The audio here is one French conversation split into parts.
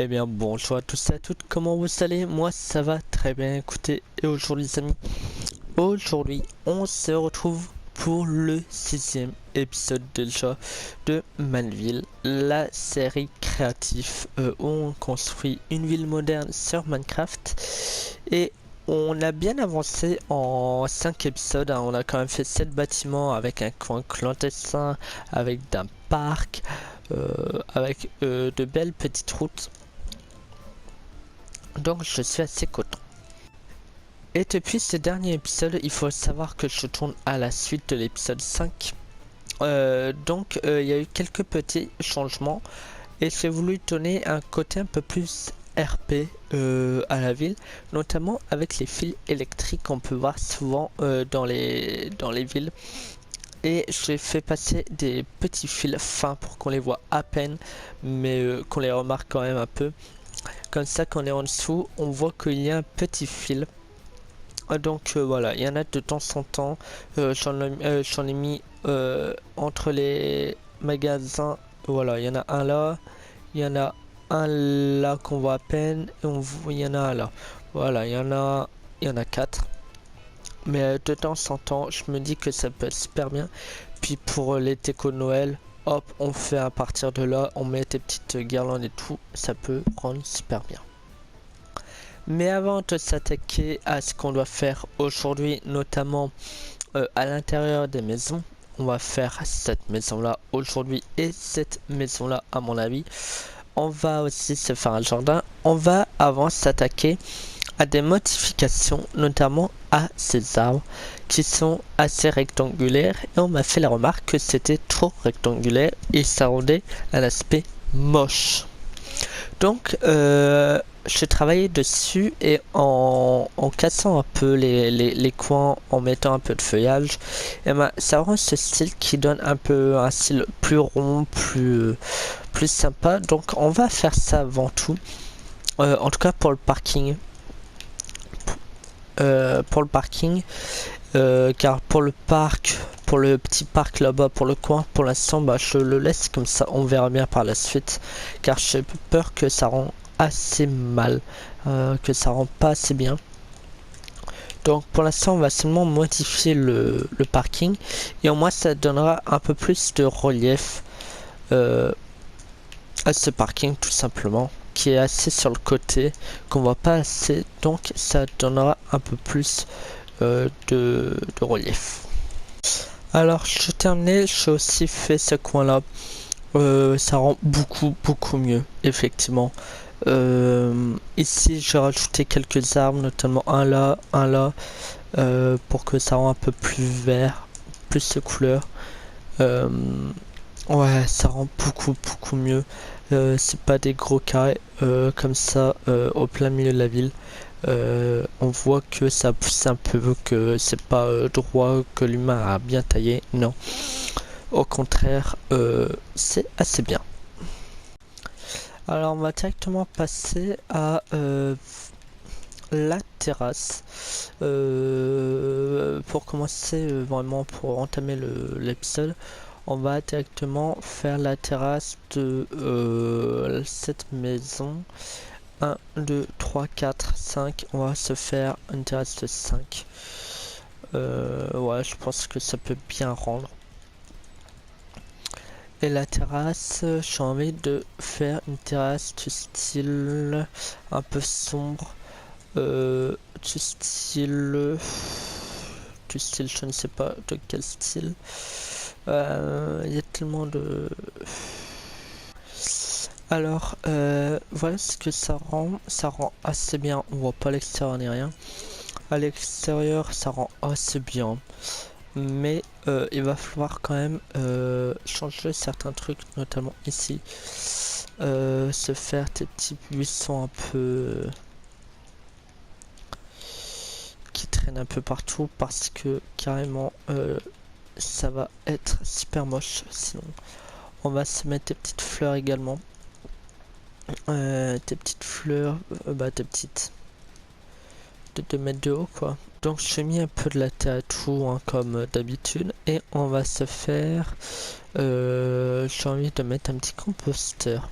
Eh bien bonjour à tous et à toutes, comment vous allez? Moi ça va très bien, écoutez, et aujourd'hui les amis, aujourd'hui on se retrouve pour le 6e épisode déjà de Manville, la série créative où on construit une ville moderne sur Minecraft. Et on a bien avancé en 5 épisodes, hein. On a quand même fait 7 bâtiments avec un coin clandestin, avec d'un parc, avec de belles petites routes. Donc je suis assez content. Et depuis ce dernier épisode, il faut savoir que je tourne à la suite de l'épisode 5. Donc il y a eu quelques petits changements et j'ai voulu donner un côté un peu plus RP à la ville, notamment avec les fils électriques qu'on peut voir souvent dans les villes. Et j'ai fait passer des petits fils fins pour qu'on les voit à peine, mais qu'on les remarque quand même un peu. Comme ça, quand on est en dessous, on voit qu'il y a un petit fil. Donc voilà, il y en a de temps en temps. J'en ai mis entre les magasins. Voilà, il y en a un là, il y en a un là qu'on voit à peine, et il y en a un là. Voilà, il y en a 4. Mais de temps en temps, je me dis que ça peut être super bien. Puis pour les décos de Noël, hop, on fait à partir de là, on met des petites guirlandes et tout, ça peut rendre super bien. Mais avant de s'attaquer à ce qu'on doit faire aujourd'hui, notamment à l'intérieur des maisons, on va faire cette maison là aujourd'hui et cette maison là à mon avis. On va aussi se faire un jardin. On va avant s'attaquer à des modifications, notamment à ces arbres qui sont assez rectangulaires. Et on m'a fait la remarque que c'était trop rectangulaire et ça rendait un aspect moche. Donc j'ai travaillé dessus et en cassant un peu les coins, en mettant un peu de feuillage, et ben, ça rend ce style qui donne un peu un style plus rond, plus sympa. Donc on va faire ça avant tout, en tout cas pour le parking. Car pour le parc, pour le petit parc là-bas, pour le coin, pour l'instant, bah, je le laisse comme ça, on verra bien par la suite, car j'ai peur que ça rend assez mal, que ça rend pas assez bien. Donc pour l'instant, on va seulement modifier le parking, et au moins ça donnera un peu plus de relief à ce parking, tout simplement, qui est assez sur le côté, qu'on voit pas assez, donc ça donnera un peu plus de relief. Alors je terminé, j'ai aussi fait ce coin là, ça rend beaucoup mieux effectivement. Ici j'ai rajouté quelques arbres, notamment un là, pour que ça rend un peu plus vert, plus de couleurs. Ouais, ça rend beaucoup mieux. C'est pas des gros carrés comme ça au plein milieu de la ville. On voit que ça pousse un peu, que c'est pas droit, que l'humain a bien taillé. Non, au contraire, c'est assez bien. Alors on va directement passer à la terrasse. Pour commencer, vraiment pour entamer l'épisode, on va directement faire la terrasse de cette maison. 1, 2, 3, 4, 5. On va se faire une terrasse de 5. Ouais, je pense que ça peut bien rendre. Et la terrasse, j'ai envie de faire une terrasse du style un peu sombre. Du style, je ne sais pas de quel style. Il y a tellement de... Alors, voilà ce que ça rend. Ça rend assez bien. On voit pas l'extérieur ni rien. À l'extérieur, ça rend assez bien. Mais il va falloir quand même changer certains trucs, notamment ici. Se faire des petits buissons un peu... qui traînent un peu partout parce que carrément ça va être super moche sinon. On va se mettre des petites fleurs également. Des petites fleurs, des petites de 2 mètres de haut quoi. Donc j'ai mis un peu de la terre et tout hein, comme d'habitude et on va se faire j'ai envie de mettre un petit composteur.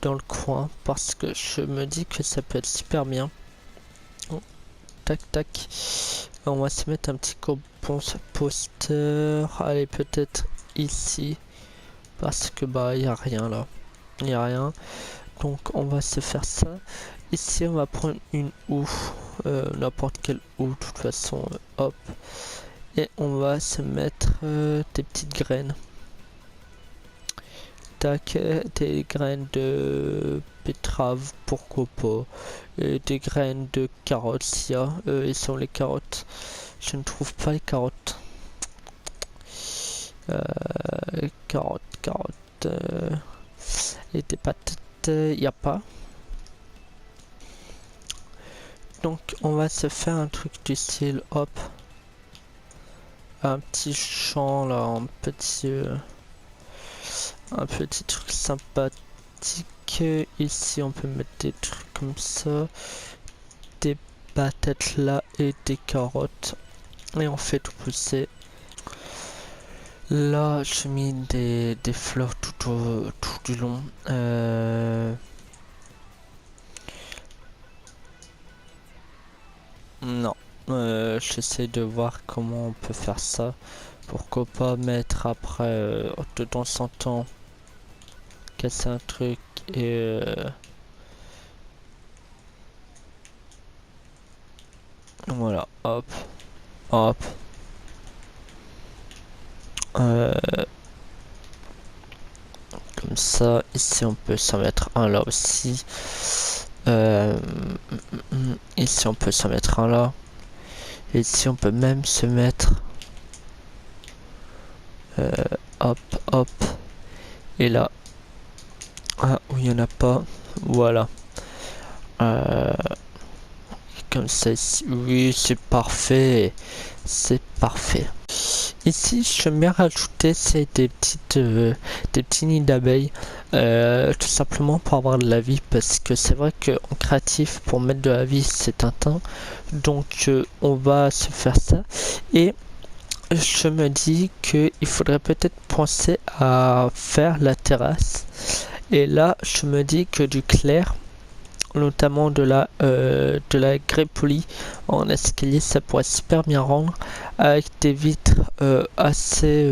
dans le coin parce que je me dis que ça peut être super bien. Oh, tac tac. On va se mettre un petit poster. Allez, peut-être ici parce que bah il y a rien là. Il y a rien. Donc on va se faire ça. Ici on va prendre une houe, n'importe quelle houe de toute façon, hop. Et on va se mettre des petites graines. Tac, des graines de betterave, pourquoi pas. Et des graines de carottes, s'il y a. Ils sont les carottes. Je ne trouve pas les carottes. Carottes. Et des patates, il n'y a pas. Donc on va se faire un truc du style, hop. Un petit champ là, un petit truc sympathique. Ici on peut mettre des trucs comme ça, des patates là et des carottes, et on fait tout pousser. Là j'ai mis des fleurs tout du long. Non, j'essaie de voir comment on peut faire ça. Pourquoi pas mettre après de temps en temps, casser un truc et voilà, hop, hop. Comme ça, ici on peut s'en mettre un là aussi. Ici on peut s'en mettre un là. Et ici on peut même se mettre hop, hop. Et là, ah, où il n'y en a pas, voilà. Comme ça ici, oui, c'est parfait. C'est parfait. Ici, j'aime bien rajouter des petits nids d'abeilles, tout simplement pour avoir de la vie, parce que c'est vrai qu'en créatif, pour mettre de la vie, c'est un temps. Donc, on va se faire ça. Et je me dis qu'il faudrait peut-être penser à faire la terrasse. Et là, je me dis que du clair, notamment de la grès poli en escalier, ça pourrait super bien rendre, avec des vitres assez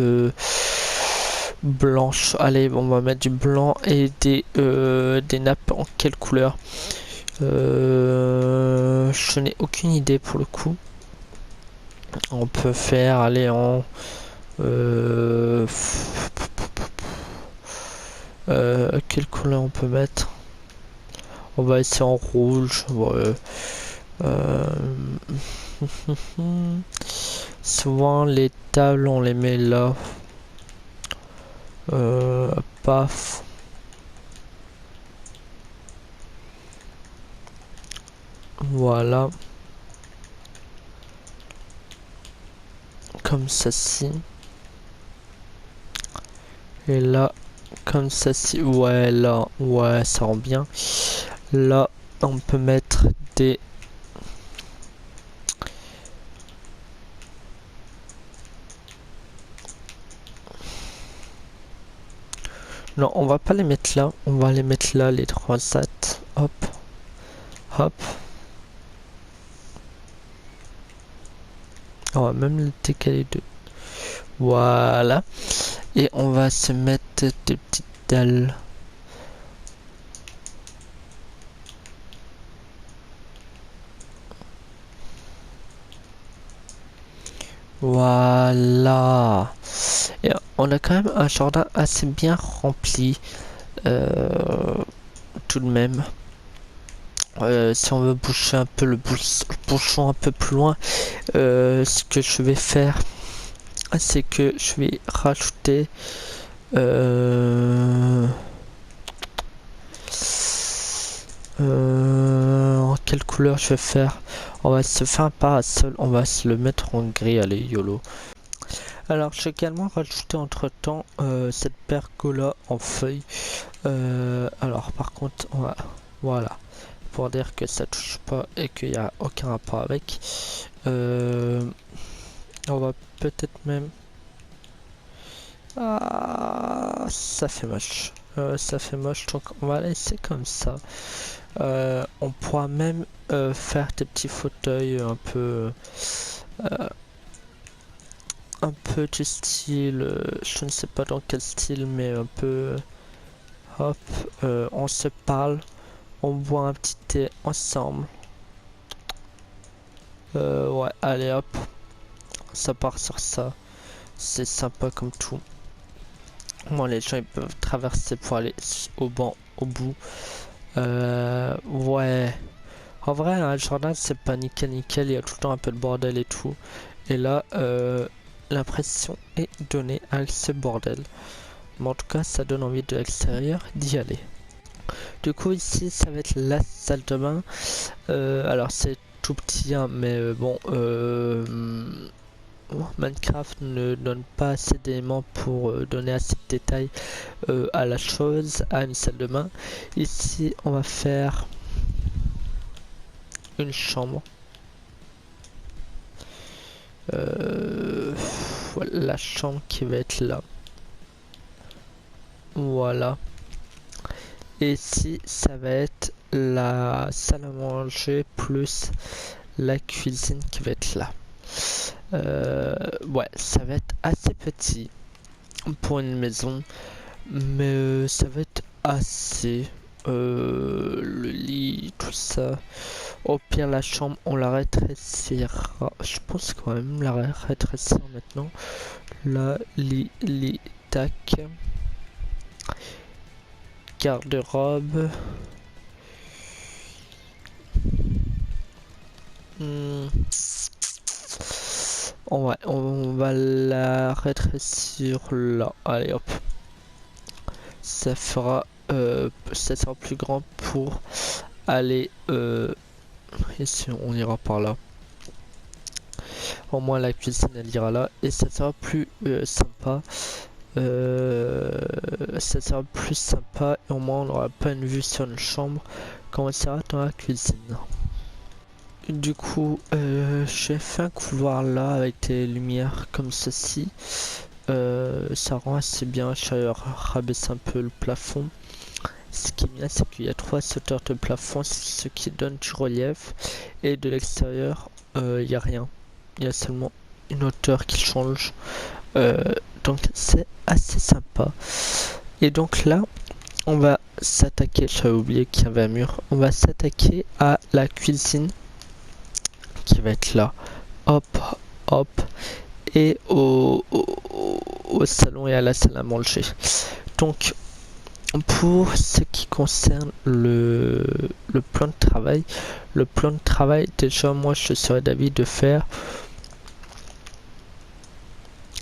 blanches. Allez, on va mettre du blanc et des nappes en quelle couleur, je n'ai aucune idée pour le coup. On peut faire aller en quelle couleur on peut mettre. On va essayer en rouge. Ouais. Souvent les tables on les met là. Paf. Voilà. Comme ceci. Et là, comme ceci. Ouais, là, ouais, ça rend bien. Là, on peut mettre des... Non, on va pas les mettre là. On va les mettre là, les trois sats. Hop. Hop. On va même le décaler de... Voilà. Et on va se mettre des petites dalles. Voilà. Et on a quand même un jardin assez bien rempli. Tout de même. Si on veut boucher un peu le bouchon un peu plus loin, ce que je vais faire, c'est que je vais rajouter en quelle couleur je vais faire. On va se faire un parasol, on va se le mettre en gris, allez YOLO. Alors j'ai également rajouté entre temps cette pergola en feuilles. Alors par contre voilà, pour dire que ça touche pas et qu'il n'y a aucun rapport avec. On va peut-être même... Ah, ça fait moche. ça fait moche, donc on va laisser comme ça. On pourra même faire des petits fauteuils un peu du style, je ne sais pas dans quel style, mais un peu, hop, on se parle, on boit un petit thé ensemble. Ouais, allez hop, ça part sur ça. C'est sympa comme tout. Bon, les gens ils peuvent traverser pour aller au bout. Ouais. En vrai, un jardin c'est pas nickel, il y a tout le temps un peu de bordel et tout. Et là, l'impression est donnée avec ce bordel. Mais en tout cas, ça donne envie de l'extérieur d'y aller. Du coup, ici, ça va être la salle de bain. Alors, c'est tout petit, hein, mais bon, Minecraft ne donne pas assez d'éléments pour donner assez de détails à la chose, à une salle de bain. Ici, on va faire une chambre. Voilà, la chambre qui va être là. Voilà. Et ici, ça va être la salle à manger plus la cuisine qui va être là. Ouais, ça va être assez petit pour une maison, mais ça va être assez. Le lit, tout ça. Au pire, la chambre, on la rétrécira. Je pense quand même la rétrécir maintenant. Là, lit, tac. Garde-robe. On va la rétrécir là. Allez hop. Ça fera. Ça sera plus grand pour aller. Ici, on ira par là. Au moins, la cuisine elle ira là. Et ça sera plus sympa. Ça sera plus sympa. Et au moins, on n'aura pas une vue sur une chambre quand on sera dans la cuisine. Du coup, j'ai fait un couloir là avec des lumières comme ceci. Ça rend assez bien. J'ai rabaissé un peu le plafond. Ce qui est bien, c'est qu'il y a 3 hauteurs de plafond, ce qui donne du relief. Et de l'extérieur, il n'y a rien. Il y a seulement une hauteur qui change. Donc c'est assez sympa. Et donc là, on va s'attaquer, j'avais oublié qu'il y avait un mur. On va s'attaquer à la cuisine qui va être là. Hop, hop. Et au salon et à la salle à manger. Donc, pour ce qui concerne le plan de travail, déjà moi je serais d'avis de faire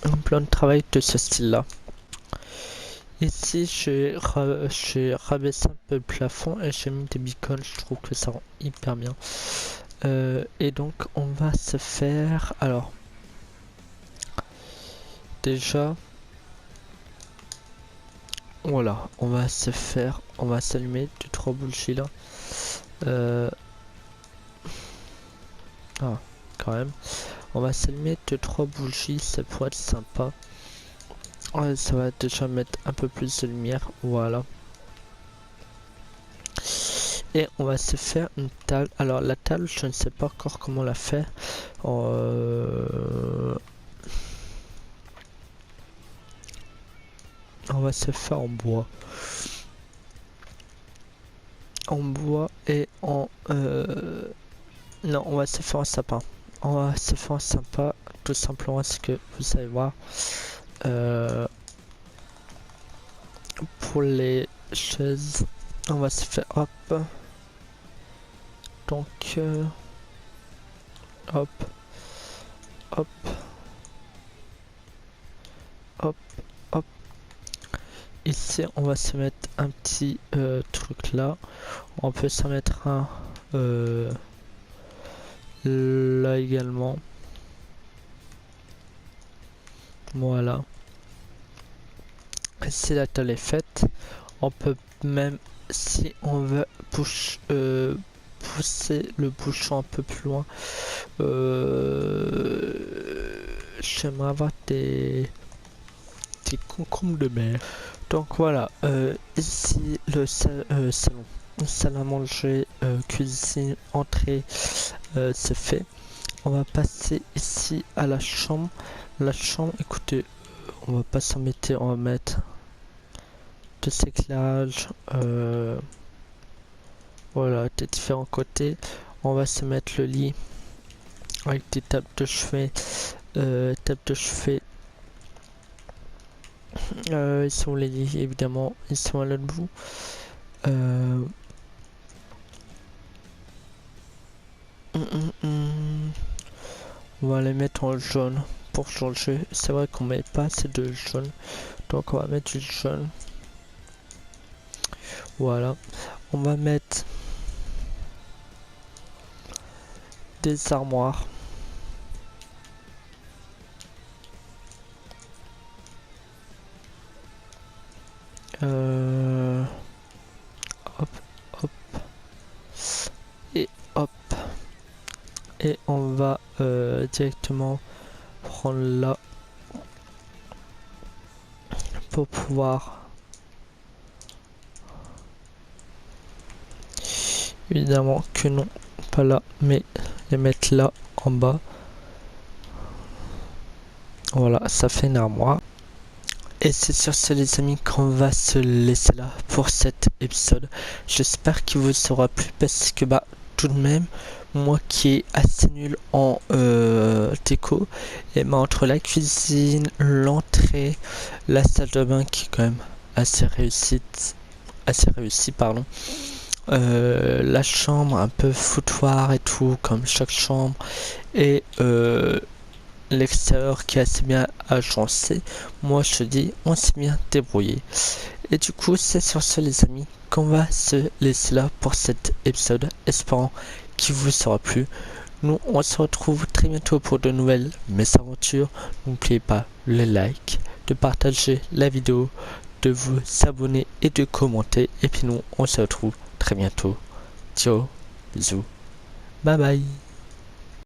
un plan de travail de ce style-là. Ici, j'ai rabaissé un peu le plafond et j'ai mis des beacons, je trouve que ça rend hyper bien. Et donc, on va se faire... Alors, déjà... Voilà, on va s'allumer du 3 bougies là. Ah, quand même. On va s'allumer de 3 bougies, ça pourrait être sympa. Ouais, ça va déjà mettre un peu plus de lumière, voilà. Et on va se faire une table. Alors la table, je ne sais pas encore comment la faire. On va se faire en bois. En bois et en... Non, on va se faire en sapin. On va se faire en sapin, tout simplement parce que vous allez voir. Pour les chaises, on va se faire hop. Donc, hop, hop, hop, hop. Ici, on va se mettre un petit truc là. On peut s'en mettre un là également. Voilà. Si la table est faite, on peut même, si on veut pousser le bouchon un peu plus loin, j'aimerais avoir des concombres de mer. Donc voilà, ici le salon, salle à manger, cuisine, entrée, c'est fait. On va passer ici à la chambre. La chambre, écoutez, on va pas s'embêter, on va mettre deux éclairages, voilà, des différents côtés. On va se mettre le lit avec des tables de chevet, ils sont les lits, évidemment, ils sont à l'autre bout. On va les mettre en jaune pour changer. C'est vrai qu'on met pas assez de jaune, donc on va mettre du jaune. Voilà, on va mettre des armoires. Hop, hop, et hop. Et on va directement prendre là pour pouvoir, évidemment que non, pas là, mais les mettre là en bas. Voilà, ça fait une armoire. Et c'est sur ce les amis qu'on va se laisser là pour cet épisode. J'espère qu'il vous aura plu parce que bah tout de même moi qui est assez nul en déco, et bah entre la cuisine, l'entrée, la salle de bain qui est quand même assez réussie pardon. La chambre un peu foutoir et tout comme chaque chambre, et l'extérieur qui est assez bien agencé. Moi je te dis, on s'est bien débrouillé. Et du coup c'est sur ce les amis qu'on va se laisser là pour cet épisode, espérant qu'il vous sera plu. Nous on se retrouve très bientôt pour de nouvelles mésaventures. N'oubliez pas le like, de partager la vidéo, de vous abonner et de commenter. Et puis nous on se retrouve très bientôt. Ciao, bisous, bye bye.